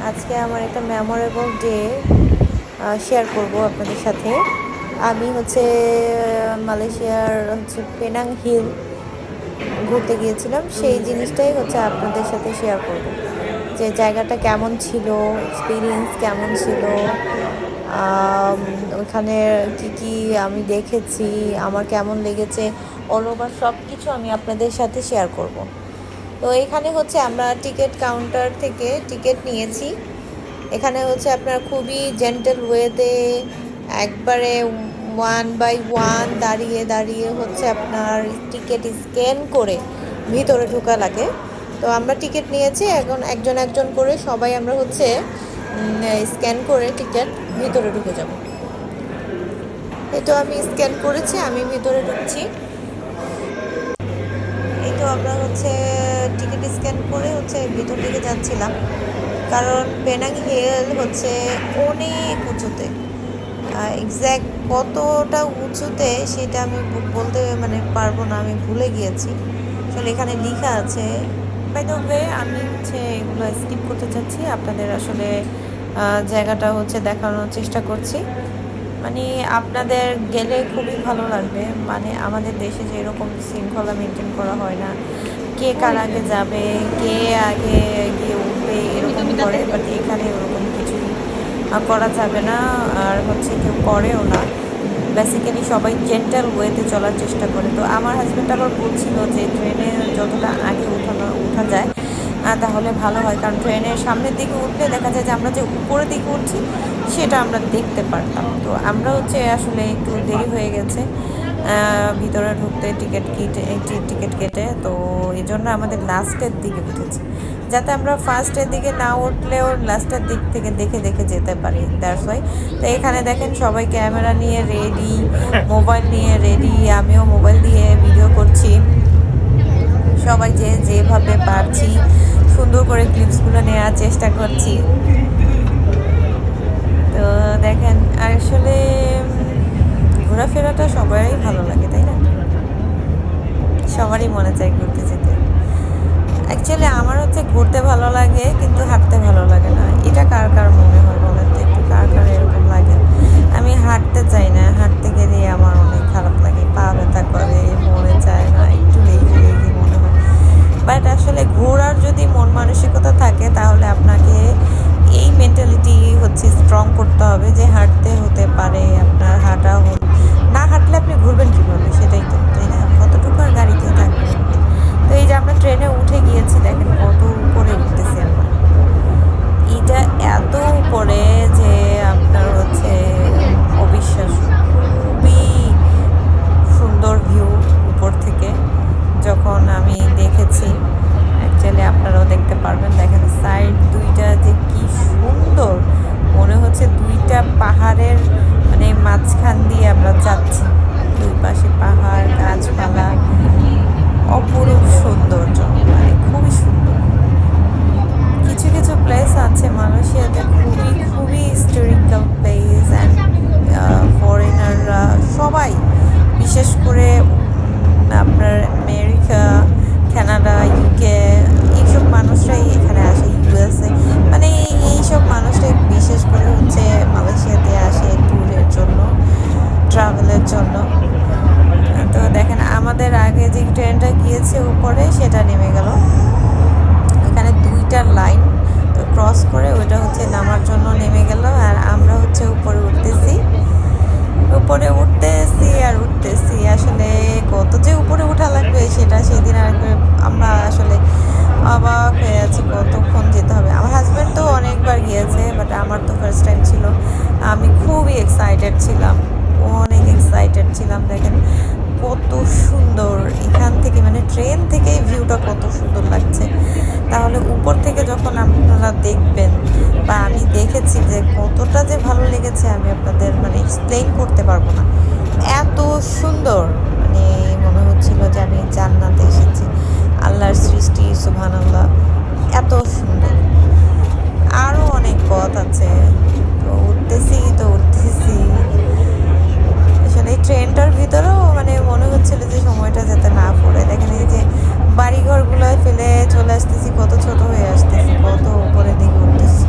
আজকে আমার একটা মেমোরেবল ডে শেয়ার করব আপনাদের সাথে। আমি মালয়েশিয়ার পেনাং হিল ঘুরতে গিয়েছিলাম, সেই জিনিসটাই আপনাদের সাথে শেয়ার করব, যে জায়গাটা কেমন ছিল, এক্সপিরিয়েন্স কেমন ছিল, ওখানে কি কি আমি দেখেছি, আমার কেমন লেগেছে, অল ওভার সব কিছু আমি আপনাদের সাথে শেয়ার করব। তো এখানে আমরা টিকিট কাউন্টার থেকে টিকিট নিয়েছি। এখানে আপনার খুবই জেন্টেল ওয়েতে একবারে 1 বাই 1 দাঁড়িয়ে দাঁড়িয়ে আপনার টিকিট স্ক্যান করে ভিতরে ঢোকা লাগে। তো আমরা টিকিট নিয়েছি, এখন একজন একজন করে সবাই আমরা স্ক্যান করে টিকিট ভিতরে ঢুকে যাব। এই তো আমি স্ক্যান করেছি, আমি ভিতরে ঢুকছি। এই তো আমরা টিকিট স্ক্যান করে ভিতর দিকে যাচ্ছিলাম, কারণ পেনাং হিল অনেক উঁচুতে। এক্স্যাক্ট কতটা উঁচুতে সেটা আমি বলতে পারবো না, আমি ভুলে গিয়েছি। আসলে এখানে লেখা আছে। বাই দ্য ওয়ে, আমি এগুলো স্কিপ করতে চাচ্ছি, আপনাদের আসলে জায়গাটা দেখানোর চেষ্টা করছি। আপনাদের গেলে খুবই ভালো লাগবে। আমাদের দেশে যে এরকম শৃঙ্খলা মেনটেন করা হয় না, কে কার আগে যাবে, কে আগে গিয়ে উঠবে, এরকম করে। বাট এখানে ওরকম কিছুই করা যাবে না, আর কেউ করেও না। বেসিক্যালি সবাই জেন্টাল ওয়েতে চলার চেষ্টা করে। তো আমার হাজব্যান্ড আবার বলছিল যে ট্রেনে যতটা আগে উঠা যায় তাহলে ভালো হয়, কারণ ট্রেনের সামনের দিকে উঠলে দেখা যায় যে আমরা যে উপরের দিকে উঠছি সেটা আমরা দেখতে পারতাম। তো আমরা আসলে একটু দেরি হয়ে গেছে ভিতরে ঢুকতে টিকিট কেটে। তো এই জন্য আমাদের লাস্টের দিকে উঠেছি, যাতে আমরা ফার্স্টের দিকে না উঠলেও লাস্টের দিক থেকে দেখে দেখে যেতে পারি। That's why. তো এখানে দেখেন সবাই ক্যামেরা নিয়ে রেডি, মোবাইল নিয়ে রেডি, আমিও মোবাইল দিয়ে ভিডিও করছি। সবাই যেভাবে পারছি সুন্দর করে ক্লিপসগুলো নেওয়ার চেষ্টা করছি। তো দেখেন, আসলে ঘোরাফেরাটা সবারই ভালো লাগে, তাই না? সবারই মনে চায় ঘুরতে যেতে। অ্যাকচুয়ালি আমার ঘুরতে ভালো লাগে, কিন্তু হাঁটতে ভালো লাগে না। এটা কার কার মনে হয় বলেন তো, একটু কার কার এরকম লাগে? আমি হাঁটতে চাই না, হাঁটতে গেলে আমার অনেক খারাপ লাগে, পা ব্যথা করে, মনে চায় না, একটু লেজি লেজি মনে হয়। বাট আসলে ঘোরার যদি মন মানসিকতা থাকে তাহলে আপনাকে এই মেন্টালিটি স্ট্রং করতে হবে যে হাঁটতে হতে পারে। আপনার না হাঁটলে আপনি ঘুরবেন কীভাবে? সেটাই তো, তাই না? কতটুকু আর গাড়িতে থাকবে। তো এই যে আমরা ট্রেনে উঠে গিয়েছি, দেখেন কত উপরে উঠতেছি আমরা। এটা এত উপরে যে আপনার অবিশ্বাস্য, খুবই সুন্দর ভিউ উপর থেকে। যখন আমি দেখেছি, অ্যাকচুয়ালি আপনারাও দেখতে পারবেন। দেখেন সাইড দুইটা যে কি সুন্দর, মনে হচ্ছে দুইটা পাহাড়ের মাঝখান দিয়ে আমরা যাচ্ছি। দুই পাশে পাহাড়, গাছপালা, অপরূপ সৌন্দর্য, খুবই সুন্দর। কিছু কিছু প্লেস আছে মালয়েশিয়াতে খুবই খুবই হিস্টোরিক্যাল প্লেস, অ্যান্ড ফরেনাররা সবাই, বিশেষ করে আপনার আমেরিকা, কানাডা, ইউকে, এইসব মানুষরাই এখানে আসে। ইউএসএ, এইসব মানুষরাই বিশেষ করে মালয়েশিয়াতে আসে ট্যুরের জন্য, ট্রাভেলের জন্য। তো দেখেন আমাদের আগে যে ট্রেনটা গিয়েছে উপরে, সেটা নেমে গেল। এখানে দুইটা লাইন, তো ক্রস করে ওইটা নামার জন্য নেমে গেল, আর আমরা উপরে উঠতেছি আর উঠতেছি। আসলে কত যে উপরে উঠা লাগবে সেটা সেদিন আর আমরা আসলে অবাক হয়ে আছি, কতক্ষণ যেতে হবে। আমার হাজব্যান্ড তো অনেকবার গিয়েছে, বাট আমার তো ফার্স্ট টাইম ছিল। আমি খুবই এক্সাইটেড ছিলাম, অনেক এক্সাইটেড ছিলাম। দেখেন কত সুন্দর এখান থেকে, ট্রেন থেকে ভিউটা কত সুন্দর লাগছে। তাহলে উপর থেকে যখন আপনারা দেখবেন, বা আমি দেখেছি, যে কতটা যে ভালো লেগেছে আমি আপনাদের এক্সপ্লেইন করতে পারবো না। এত সুন্দর, মনে হচ্ছিল যে আমি জান্নাতে এসেছি। আল্লাহর সৃষ্টি, সুবহানাল্লাহ, এত সুন্দর। আরও অনেক পথ আছে, তো উঠতেছি। আসলে এই ট্রেনটার ভিতরেও মনে হচ্ছিল যে সময়টা যাতে না পড়ে। দেখেন এই যে বাড়িঘরগুলো ফেলে চলে আসতেছি, কত ছোট হয়ে আসতেছি, কত উপরে দিকে উঠতেছি।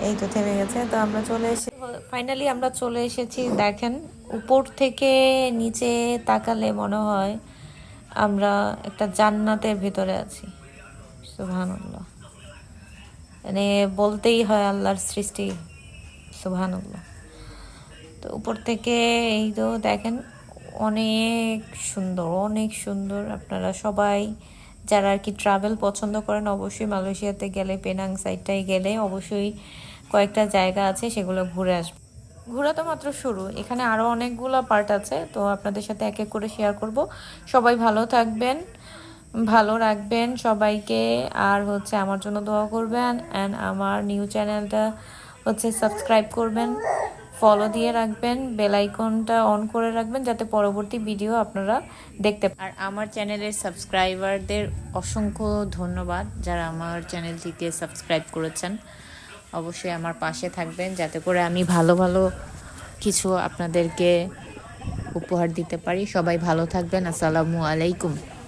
এই তো থেমে গেছে। তো আমরা ফাইনালি আমরা চলে এসেছি। দেখেন উপর থেকে নিচে তাকালে মনে হয় আমরা একটা জান্নাতের ভিতরে আছি। সুবহানাল্লাহ, মানে বলতেই হয় আল্লাহর সৃষ্টি, সুবহানাল্লাহ। তো উপর থেকে এই তো দেখেন অনেক সুন্দর, অনেক সুন্দর। আপনারা সবাই যারা আর কি ট্রাভেল পছন্দ করেন অবশ্যই মালয়েশিয়াতে গেলে, পেনাং সাইডটাই গেলে অবশ্যই কয়েকটা জায়গা আছে, সেগুলো ঘুরে আসবে। ঘোরা তো মাত্র শুরু, এখানে আরও অনেকগুলো পার্ট আছে, তো আপনাদের সাথে এক এক করে শেয়ার করব। সবাই ভালো থাকবেন, ভালো রাখবেন সবাইকে, আর হচ্ছে আমার জন্য দোয়া করবেন। অ্যান্ড আমার নিউ চ্যানেলটা হচ্ছে সাবস্ক্রাইব করবেন, ফলো দিয়ে রাখবেন, বেল আইকনটা অন করে রাখবেন যাতে পরবর্তী ভিডিও আপনারা দেখতে পান। আর আমার চ্যানেলের সাবস্ক্রাইবারদের অসংখ্য ধন্যবাদ যারা আমার চ্যানেলটিকে সাবস্ক্রাইব করেছেন। অবশ্যই আমার পাশে থাকবেন যাতে করে আমি ভালো ভালো কিছু আপনাদেরকে উপহার দিতে পারি। সবাই ভালো থাকবেন। আসসালামু আলাইকুম।